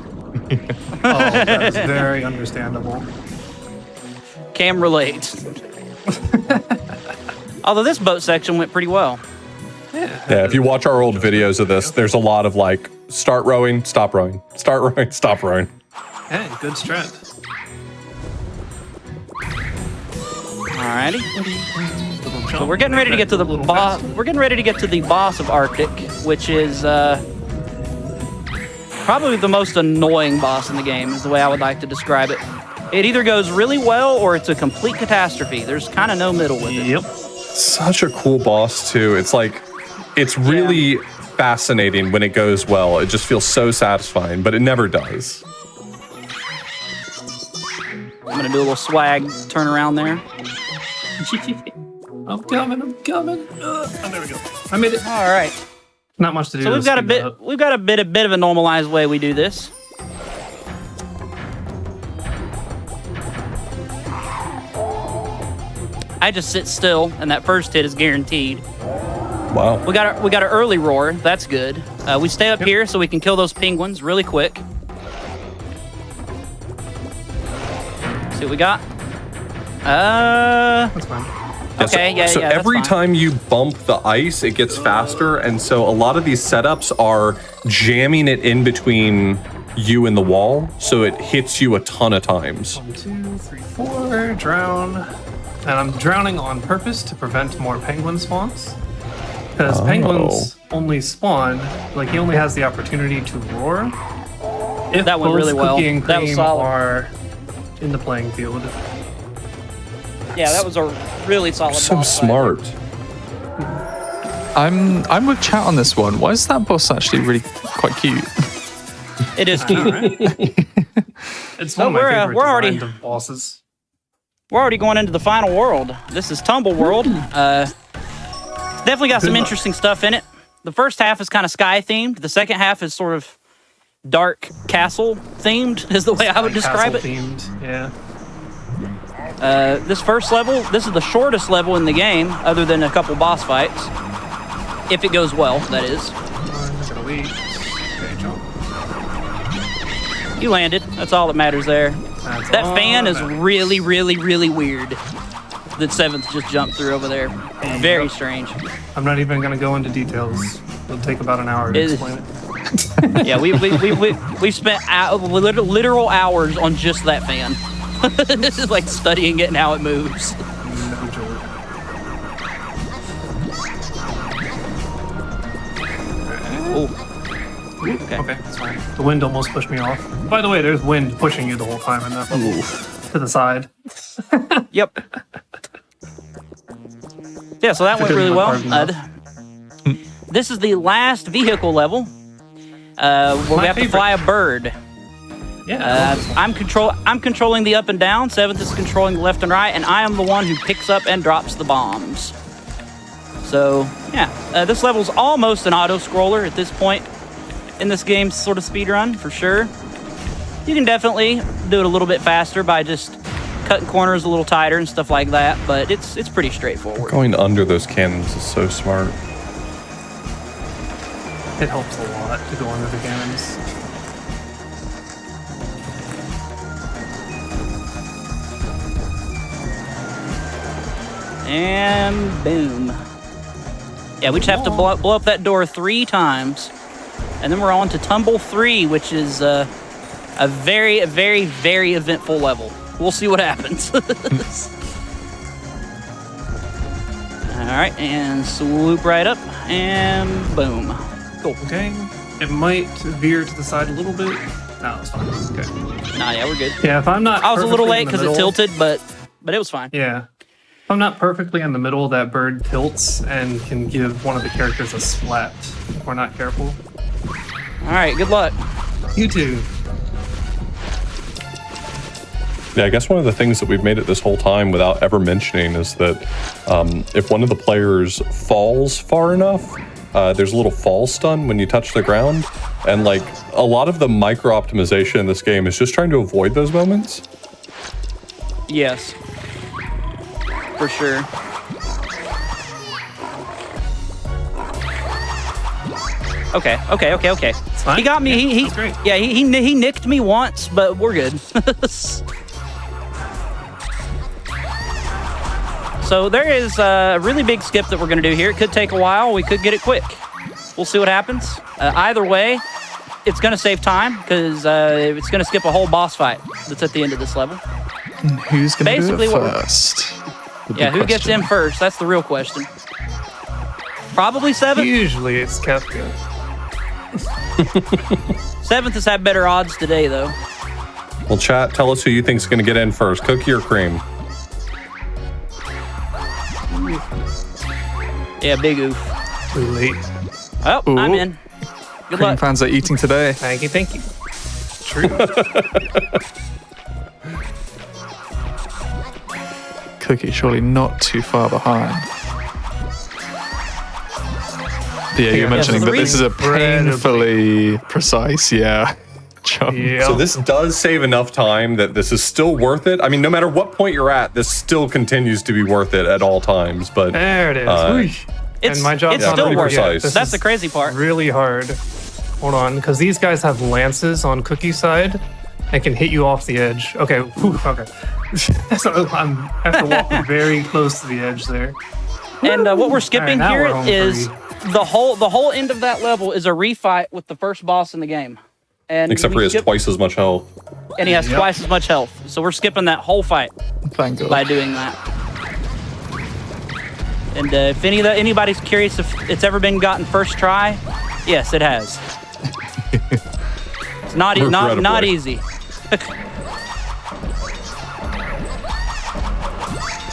Oh, that is very understandable. Cam relates. Although this boat section went pretty well. Yeah, if you watch our old videos of this, there's a lot of like, start rowing, stop rowing, start rowing, stop rowing. Hey, good strat. Alrighty. So we're getting ready to get to the boss. We're getting ready to get to the boss of Arctic, which is probably the most annoying boss in the game, is the way I would like to describe it. It either goes really well or it's a complete catastrophe. There's kind of no middle with it. Yep. Such a cool boss too. It's like, it's really fascinating when it goes well. It just feels so satisfying, but it never does. I'm gonna do a little swag turn around there. I'm coming. Oh, there we go. I made it. All right. Not much to do. So to we've got a speed that bit. up. We've got a bit of a normalized way we do this. I just sit still, and that first hit is guaranteed. Wow. We got an early roar. That's good. We stay up here so we can kill those penguins really quick. See what we got. That's fine. Okay, So that's every fine. time you bump the ice, it gets faster, and so a lot of these setups are jamming it in between you in the wall, so it hits you a ton of times. 1, 2, 3, 4, drown. And I'm drowning on purpose to prevent more penguin spawns. Because penguins only spawn, like he only has the opportunity to roar if That went both really well. Cookie and That was Cream solid. are in the playing field. Yeah, that was a really solid So boss fight. smart. I'm with chat on this one. Why is that boss actually really quite cute? It is cute. It's So one of my we're, favorite we're already- designs of bosses. We're already going into the final world. This is Tumble World. Definitely got some Good luck. interesting stuff in it. The first half is kind of sky themed. The second half is sort of dark castle themed, is the way I would describe it. Castle-themed, yeah. This first level, this is the shortest level in the game, other than a couple boss fights. If it goes well, that is. I'm gonna wait. Okay, jump. You landed. That's all that matters there. That's That all fan is that matters. really, really, really weird. That Seventh just jumped through over there. Very strange. I'm not even gonna go into details. It'll take about an hour to It is- explain it. Yeah, we've spent literal hours on just that fan. This is like studying it and how it moves. No joke. Oh. Okay. Okay, that's fine. The wind almost pushed me off. By the way, there's wind pushing you the whole time in that level. To the side. Yep. Yeah, so that went Didn't really look well. hard enough. This is the last vehicle level, where we My have to favorite. fly a bird. Yeah. I'm controlling the up and down. Seventh is controlling the left and right, and I am the one who picks up and drops the bombs. So yeah, this level's almost an auto scroller at this point in this game's sort of speed run for sure. You can definitely do it a little bit faster by just cutting corners a little tighter and stuff like that, but it's pretty straightforward. Going under those cannons is so smart. It helps a lot to go under the cannons. And boom. Yeah, we just have to blow up that door 3 times. And then we're on to Tumble 3, which is a very, very, very eventful level. We'll see what happens. All right, and swoop right up, and boom. Cool. Okay. It might veer to the side a little bit. No, it's fine. Okay. Nah, yeah, we're good. Yeah, if I'm not I was a little perfectly late in the because it middle- tilted, but it was fine. Yeah. If I'm not perfectly in the middle, that bird tilts and can give one of the characters a splat if we're not careful. All right, good luck. You too. Yeah, I guess one of the things that we've made it this whole time without ever mentioning is that if one of the players falls far enough, there's a little fall stun when you touch the ground. And like a lot of the micro optimization in this game is just trying to avoid those moments. Yes. For sure. Okay. fine. He got me. Yeah, He that's great. yeah. He nicked me once, but we're good. So there is a really big skip that we're going to do here. It could take a while. We could get it quick. We'll see what happens. Either way, it's going to save time because it's going to skip a whole boss fight that's at the end of this level. Who's going to do Basically it what we're- first? The Yeah, big who gets question. in first? That's the real question. Probably Seventh. Usually it's Kefka. Seventh has had better odds today, though. Well, chat, tell us who you think's going to get in first, Cookie or Cream? Yeah, big oof. Too late. Oh, I'm Ooh. in. Good Cream luck. fans are eating today. Thank you. True. Cookie surely not too far behind. Yeah, you're mentioning that this is a painfully precise, jump. Yeah. So this does save enough time that this is still worth it. I mean, no matter what point you're at, this still continues to be worth it at all times. But There it is. It's, and my job's it's not still pretty worth it. precise. This That's is the crazy part. really hard. Hold on, because these guys have lances on Cookie side and can hit you off the edge. Okay, whew, okay. So I have to walk very close to the edge there. And what we're skipping All right, now here we're home is free. the whole end of that level is a refight with the first boss in the game. And Except for he has twice as much health. And he has twice as much health. So we're skipping that whole fight Thank God. by doing that. And if anybody's curious if it's ever been gotten first try, yes, it has. It's not easy.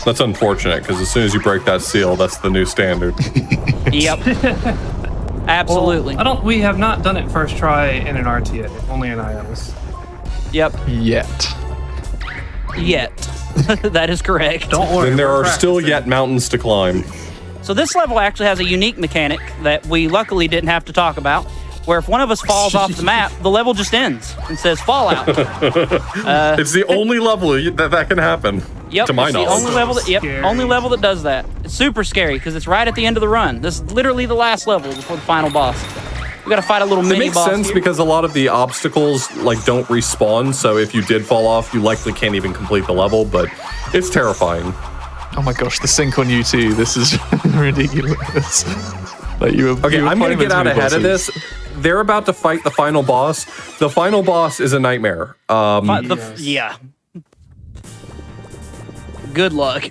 That's unfortunate because as soon as you break that seal, that's the new standard. Yep. Absolutely. Well, we have not done it first try in an RTA, only in iOS. Yep. Yet. That is correct. Don't worry. Then there are still practicing. yet mountains to climb. So this level actually has a unique mechanic that we luckily didn't have to talk about, where if one of us falls off the map, the level just ends and says Fallout. It's the only level that can happen. Yep, to my it's the knowledge. only level that does that. It's super scary because it's right at the end of the run. This is literally the last level before the final boss. We gotta fight a little It mini makes boss sense here. because a lot of the obstacles don't respawn, so if you did fall off, you likely can't even complete the level, but it's terrifying. Oh my gosh, the sync on you too. This is ridiculous. Okay, I'm gonna get out ahead of this. They're about to fight the final boss. The final boss is a nightmare. Yeah. Good luck.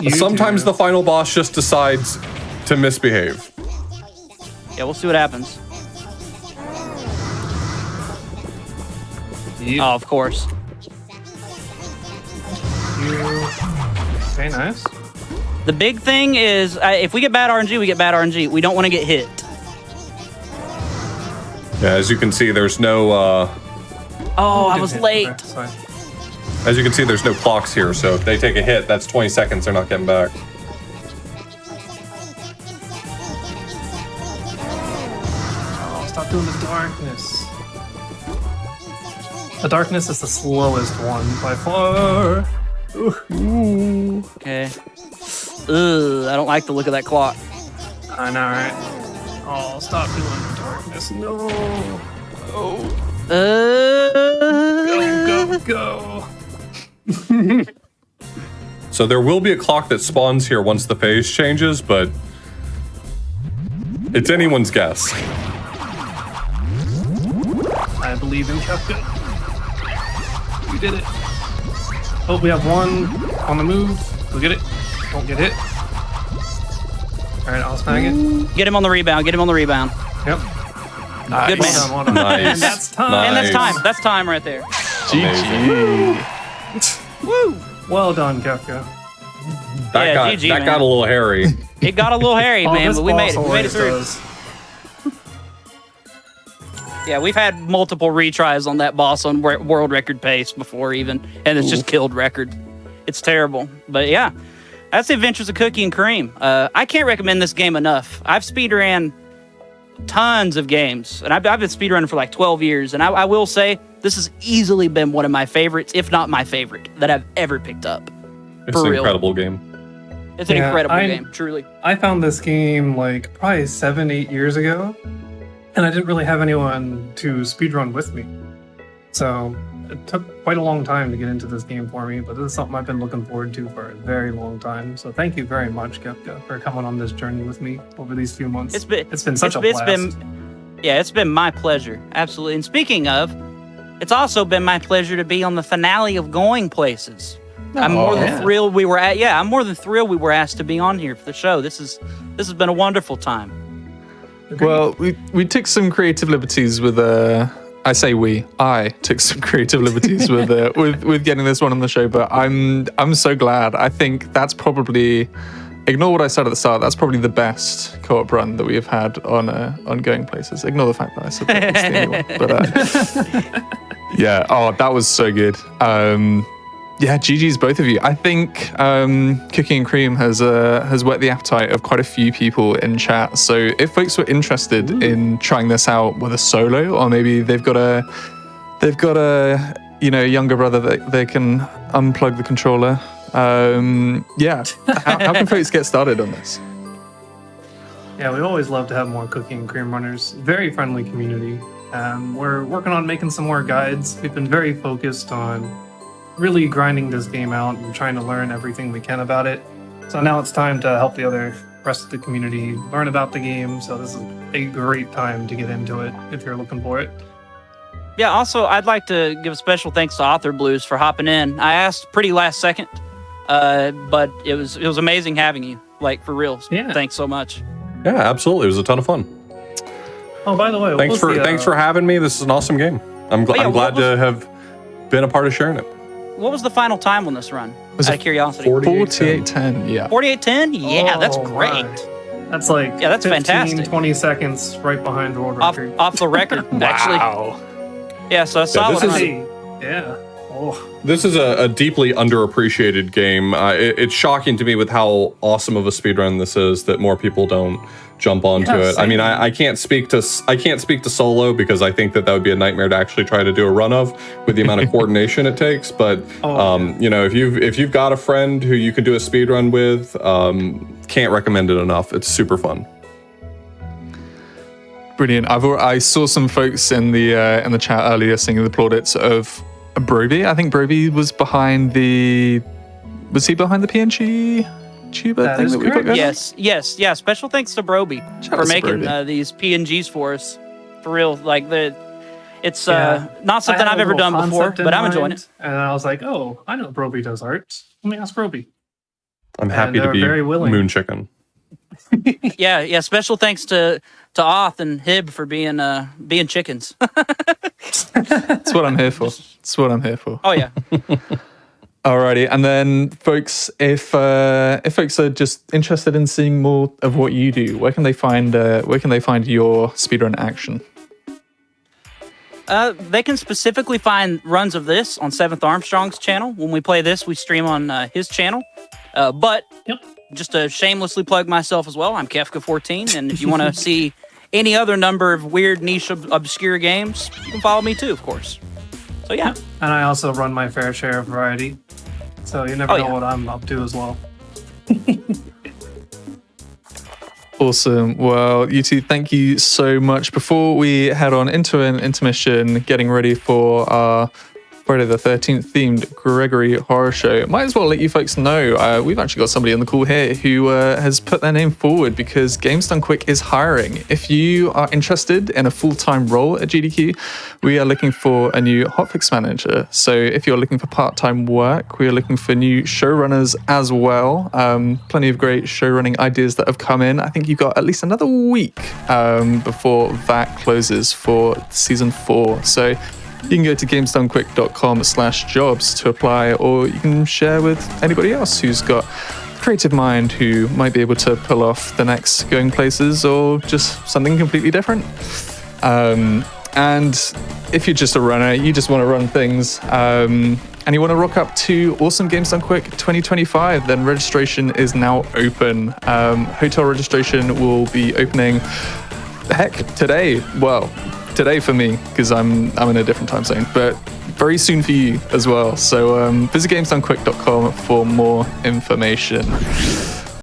Sometimes the final boss just decides to misbehave. Yeah, we'll see what happens. Yep. Oh, of course. Okay, nice. The big thing is, if we get bad RNG, we get bad RNG. We don't want to get hit. Yeah, as you can see, there's no. Oh, I was late. Okay, sorry. As you can see, there's no clocks here, so if they take a hit, that's 20 seconds. They're not getting back. Oh, stop doing the darkness. The darkness is the slowest one by far. Okay. Ugh, I don't like the look of that clock. I know, right? Oh, stop doing the darkness. No. Go, go, go. So there will be a clock that spawns here once the phase changes, but it's anyone's guess. I believe in Kefka. You did it. Oh, we have one on the move. Go get it. Don't get hit. All right, I'll snag it. Get him on the rebound. Get him on the rebound. Yep. Nice. Good man. Well done. Nice. And that's time. Nice. And that's time. That's time right there. GG. Woo! Well done, Kefka. Yeah, That GG, man. got a little hairy. It got a little hairy, man, this but we made boss it. We made it always through. does. Yeah, we've had multiple retries on that boss on world record pace before even, and it's just killed record. It's terrible. But yeah, that's the Adventures of Cookie and Cream. I can't recommend this game enough. I've speedrun tons of games, and I've been speedrunning for like 12 years, and I will say this has easily been one of my favorites, if not my favorite, that I've ever picked up. It's For an real. incredible game. It's an Yeah, incredible I- game, truly. I found this game like probably 7-8 years ago, and I didn't really have anyone to speedrun with me. So it took quite a long time to get into this game for me, but this is something I've been looking forward to for a very long time. So thank you very much, Kefka, for coming on this journey with me over these few months. It's been such a blast. It's been my pleasure, absolutely. And speaking of, it's also been my pleasure to be on the finale of Going Places. I'm more than thrilled we were at. Yeah, I'm more than thrilled we were asked to be on here for the show. This has been a wonderful time. Well, we took some creative liberties with I took some creative liberties with getting this one on the show, but I'm so glad. I think that's probably, ignore what I said at the start, that's probably the best co-op run that we have had on Going Places. Ignore the fact that I said that was the only one. But yeah, that was so good. Yeah, GG's both of you. I think Cookie and Cream has whet the appetite of quite a few people in chat. So if folks were interested in trying this out with a solo, or maybe they've got a younger brother that they can unplug the controller. Yeah, how can folks get started on this? Yeah, we always love to have more Cookie and Cream runners. Very friendly community. We're working on making some more guides. We've been very focused on really grinding this game out and trying to learn everything we can about it. So now it's time to help the rest of the community learn about the game. So this is a great time to get into it if you're looking for it. Yeah, also, I'd like to give a special thanks to Author Blues for hopping in. I asked pretty last second, but it was amazing having you, like, for real. Yeah. Thanks so much. Yeah, absolutely. It was a ton of fun. Oh, by the way, Thanks for having me. This is an awesome game. I'm glad to have been a part of sharing it. What was the final time on this run? Was Out it of curiosity. 48:10, yeah. 48:10? Yeah, that's Oh, great. my. That's like that's 15, fantastic. 20 seconds right behind the world record. Off the record, actually. Wow. Yeah, so a solid this is- run. Hey, yeah. Oh. This is a deeply underappreciated game. It's shocking to me with how awesome of a speedrun this is that more people don't jump onto Yeah, it. I mean, same. I can't speak to solo because I think that would be a nightmare to actually try to do a run of with the amount of coordination it takes. But you know, if you've got a friend who you can do a speedrun with, can't recommend it enough. It's super fun. Brilliant. I saw some folks in the chat earlier singing the plaudits of Broby. I think Broby was behind the PNG tuber That thing is that we got correct. going? Yes. Yeah, special thanks to Broby Shout for out to making Broby. these PNGs for us. For real, like it's Yeah. not something I had I've a ever little done before, concept in but I'm enjoying mind, it. And I was like, oh, I know Broby does art. Let me ask Broby. I'm happy to they're be very willing. Moon Chicken. Yeah. Special thanks to Oth and Hib for being chickens. That's what I'm here for. That's what I'm here for. Oh yeah. Alrighty, and then folks, if folks are just interested in seeing more of what you do, where can they find your speedrun action? They can specifically find runs of this on 7th Armstrong's channel. When we play this, we stream on his channel. But just to shamelessly plug myself as well, I'm Kefka14, and if you want to see any other number of weird, niche, obscure games, you can follow me too, of course. So yeah. And I also run my fair share of variety. So you never know what I'm up to as well. Awesome. Well, you two, thank you so much. Before we head on into an intermission, getting ready for our Friday the 13th themed Gregory Horror Show, might as well let you folks know we've actually got somebody on the call here who has put their name forward because Games Done Quick is hiring. If you are interested in a full-time role at GDQ, we are looking for a new Hotfix manager. So if you're looking for part-time work, we are looking for new showrunners as well. Plenty of great showrunning ideas that have come in. I think you've got at least another week before that closes for season 4. So you can go to gamesdonequick.com/jobs to apply, or you can share with anybody else who's got a creative mind who might be able to pull off the next Going Places or just something completely different. And if you're just a runner, you just want to run things, and you want to rock up to Awesome Games Done Quick 2025, then registration is now open. Hotel registration will be opening, today. Well, today for me, because I'm in a different time zone, but very soon for you as well. So visit gamesdonequick.com for more information.